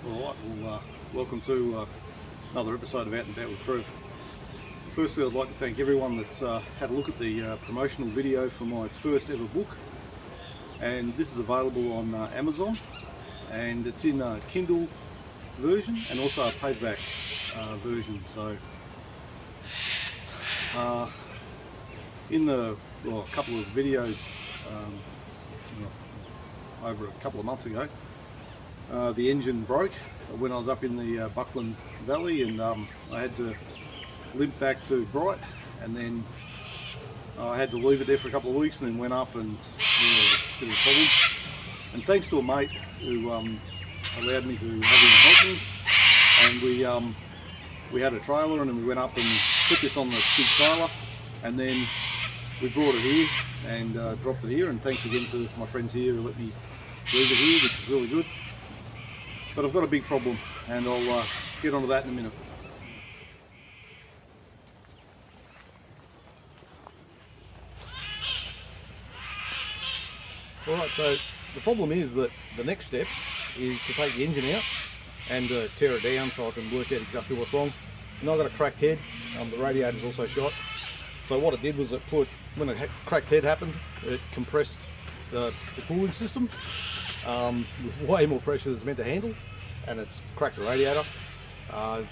Alright, well, welcome to another episode of Out and About with Trev. Firstly, I'd like to thank everyone that's had a look at the promotional video for my first ever book. And this is available on Amazon, and it's in a Kindle version and also a paperback version. So, in the a couple of videos over a couple of months ago, the engine broke when I was up in the Buckland Valley, and I had to limp back to Bright, and then I had to leave it there for a couple of weeks, and then went up, and it was a bit of a problem. And thanks to a mate who allowed me to have him help me, and we had a trailer, and then we went up and put this on the big trailer, and then we brought it here and dropped it here. And thanks again to my friends here who let me leave it here, which is really good. But I've got a big problem, and I'll get onto that in a minute. Alright, so the problem is that the next step is to take the engine out and tear it down so I can work out exactly what's wrong. And I've got a cracked head, the radiator's also shot. So what it did was when a cracked head happened, it compressed the cooling system with way more pressure than it's meant to handle, and it's cracked the radiator. That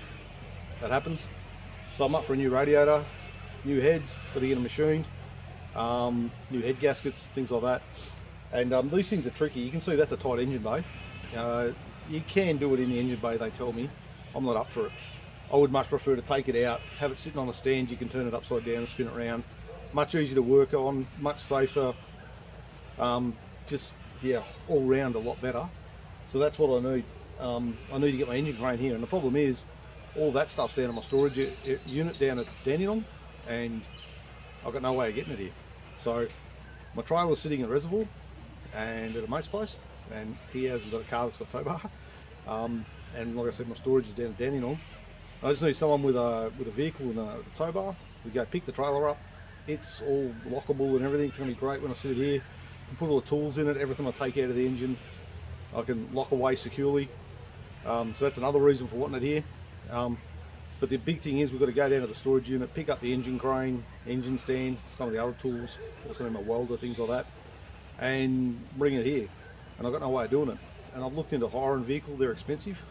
happens. So I'm up for a new radiator, new heads that are getting machined, new head gaskets, things like that. And these things are tricky. You can see that's a tight engine bay. You can do it in the engine bay, they tell me. I'm not up for it. I would much prefer to take it out, have it sitting on a stand. You can turn it upside down and spin it around. Much easier to work on, much safer. Just, yeah, all round a lot better. So that's what I need. I need to get my engine crane here, and the problem is all that stuff's down in my storage unit down at Dandenong, and I've got no way of getting it here. So my trailer's sitting in Reservoir and at a mate's place, and he hasn't got a car that's got tow bar. And like I said, my storage is down at Dandenong. I just need someone with a vehicle and a tow bar. We go pick the trailer up. It's all lockable and everything. It's going to be great when I sit it here. I can put all the tools in it, everything I take out of the engine I can lock away securely. So that's another reason for wanting it here. But the big thing is we've got to go down to the storage unit, pick up the engine crane, engine stand, some of the other tools, also my welder, things like that, and bring it here. And I've got no way of doing it. And I've looked into hiring vehicle, they're expensive.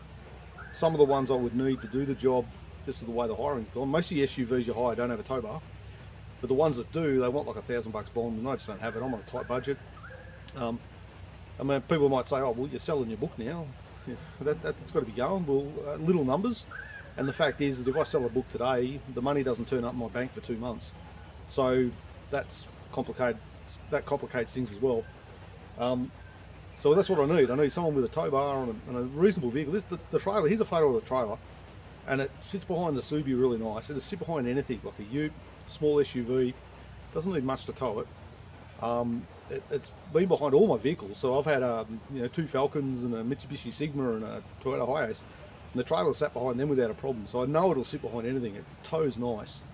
Some of the ones I would need to do the job, just the way the hiring's gone. Most of the SUVs you hire don't have a tow bar, but the ones that do, they want like $1,000 bond, and I just don't have it. I'm on a tight budget. I mean, people might say, oh, well, you're selling your book now. Yeah, that's got to be going. Well, little numbers. And the fact is that if I sell a book today, the money doesn't turn up in my bank for 2 months. So that's complicated. That complicates things as well. So that's what I need. I need someone with a tow bar and a reasonable vehicle. The trailer, here's a photo of the trailer. And it sits behind the Suby really nice. It'll sit behind anything, like a ute, small SUV. Doesn't need much to tow it. It's been behind all my vehicles. So I've had 2 Falcons and a Mitsubishi Sigma and a Toyota Hiace. And the trailer sat behind them without a problem. So I know it'll sit behind anything. It tows nice.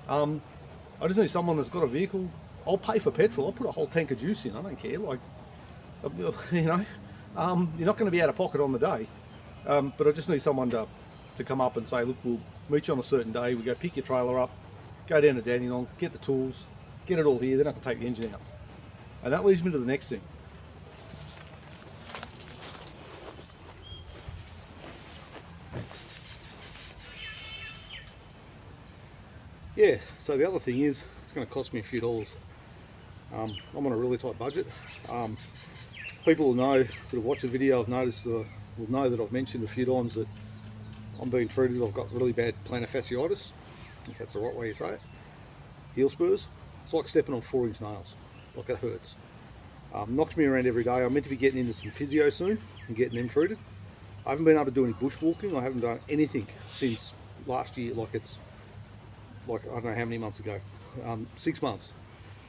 I just need someone that's got a vehicle. I'll pay for petrol. I'll put a whole tank of juice in. I don't care. Like, you're not going to be out of pocket on the day. But I just need someone to come up and say, look, we'll meet you on a certain day. We go pick your trailer up, go down to Dandenong, get the tools, get it all here. Then I can take the engine out. And that leads me to the next thing. Yeah, so the other thing is, it's going to cost me a few dollars. I'm on a really tight budget. People will know, that have watched the video, I've noticed, will know that I've mentioned a few times that I'm being treated. I've got really bad plantar fasciitis, if that's the right way you say it. Heel spurs. It's like stepping on 4-inch nails. Like, it hurts. Knocks me around every day. I'm meant to be getting into some physio soon and getting them treated. I haven't been able to do any bushwalking. I haven't done anything since last year. I don't know how many months ago. 6 months.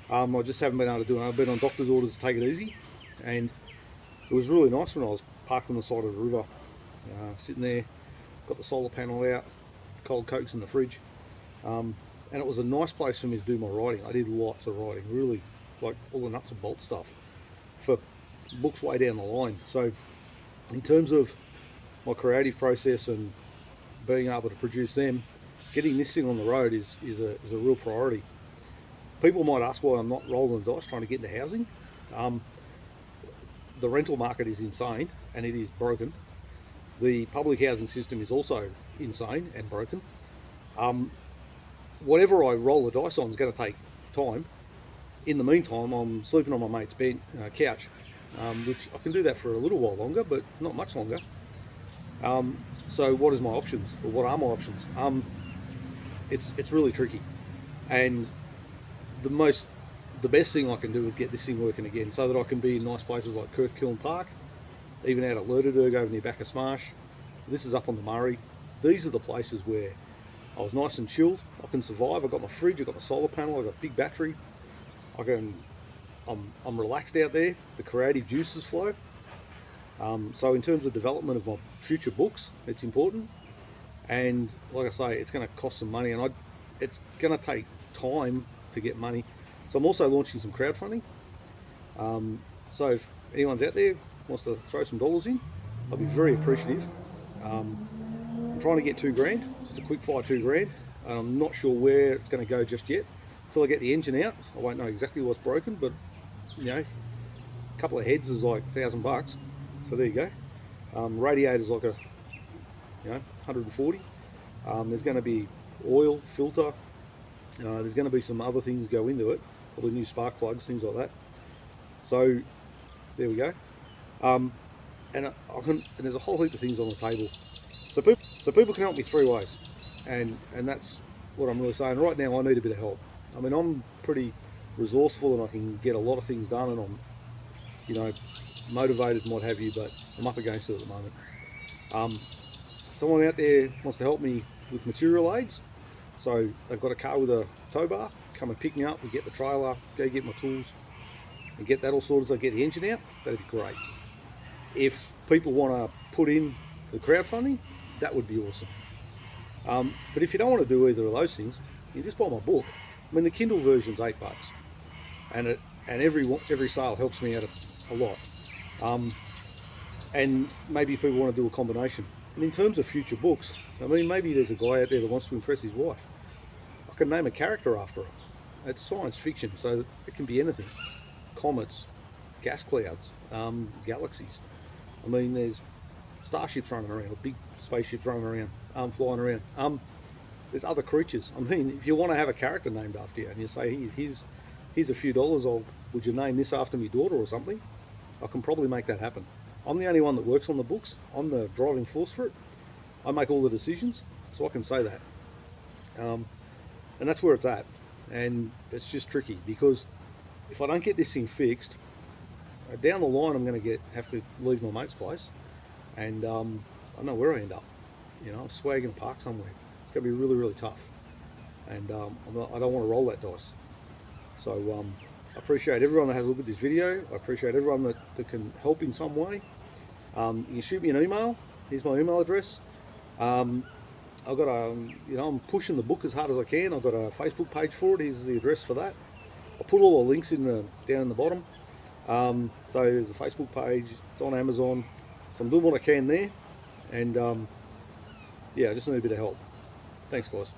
I just haven't been able to do it. I've been on doctor's orders to take it easy, and it was really nice when I was parked on the side of the river, sitting there, got the solar panel out, cold cokes in the fridge, and it was a nice place for me to do my riding. I did lots of riding, really, like all the nuts and bolts stuff for books way down the line. So in terms of my creative process and being able to produce them, getting this thing on the road is a real priority. People might ask why I'm not rolling the dice trying to get into housing. The rental market is insane and it is broken. The public housing system is also insane and broken. Whatever I roll the dice on is going to take time. In the meantime, I'm sleeping on my mate's couch, which I can do that for a little while longer, but not much longer. So what is my options, or what are my options? It's really tricky, and the best thing I can do is get this thing working again, so that I can be in nice places like Kirthkiln Park, even out at Lerderderg over near Bacchus Marsh. This is up on the Murray. These are the places where I was nice and chilled. I can survive. I've got my fridge, I've got my solar panel, I've got a big battery. I'm relaxed out there. The creative juices flow. So in terms of development of my future books, it's important. And like I say, it's going to cost some money, and it's going to take time to get money. So I'm also launching some crowdfunding. So if anyone's out there wants to throw some dollars in, I'll be very appreciative. I'm trying to get $2,000, just a quick fire $2,000. I'm not sure where it's going to go just yet. Until I get the engine out, I won't know exactly what's broken, but you know, a couple of heads is like $1,000. So there you go. Radiator's like 140. There's going to be oil, filter. There's going to be some other things go into it, probably new spark plugs, things like that. So there we go. And there's a whole heap of things on the table. So people can help me 3 ways, and that's what I'm really saying. Right now, I need a bit of help. I mean, I'm pretty resourceful and I can get a lot of things done, and I'm, motivated and what have you, but I'm up against it at the moment. Someone out there wants to help me with material aids, so they've got a car with a tow bar, come and pick me up, we get the trailer, go get my tools, and get that all sorted so I get the engine out. That'd be great. If people want to put in the crowdfunding, that would be awesome. But if you don't want to do either of those things, you just buy my book. I mean, the Kindle version's $8, and every sale helps me out a lot. And maybe people want to do a combination. And in terms of future books, I mean, maybe there's a guy out there that wants to impress his wife. I can name a character after her. It's science fiction, so it can be anything. Comets, gas clouds, galaxies. I mean, there's starships running around, or big spaceships running around, flying around. There's other creatures. I mean, if you want to have a character named after you, and you say, here's a few dollars, would you name this after my daughter or something? I can probably make that happen. I'm the only one that works on the books. I'm the driving force for it. I make all the decisions, so I can say that. And that's where it's at. And it's just tricky, because if I don't get this thing fixed, down the line I'm going to have to leave my mate's place, and I don't know where I end up. I'm swagging a park somewhere. It's going to be really, really tough, and I don't want to roll that dice. So I appreciate everyone that has a look at this video. I appreciate everyone that can help in some way. You can shoot me an email. Here's my email address. I'm pushing the book as hard as I can. I've got a Facebook page for it. Here's the address for that. I'll put all the links down in the bottom. So there's a Facebook page. It's on Amazon. So I'm doing what I can there. And I just need a bit of help. Thanks, guys.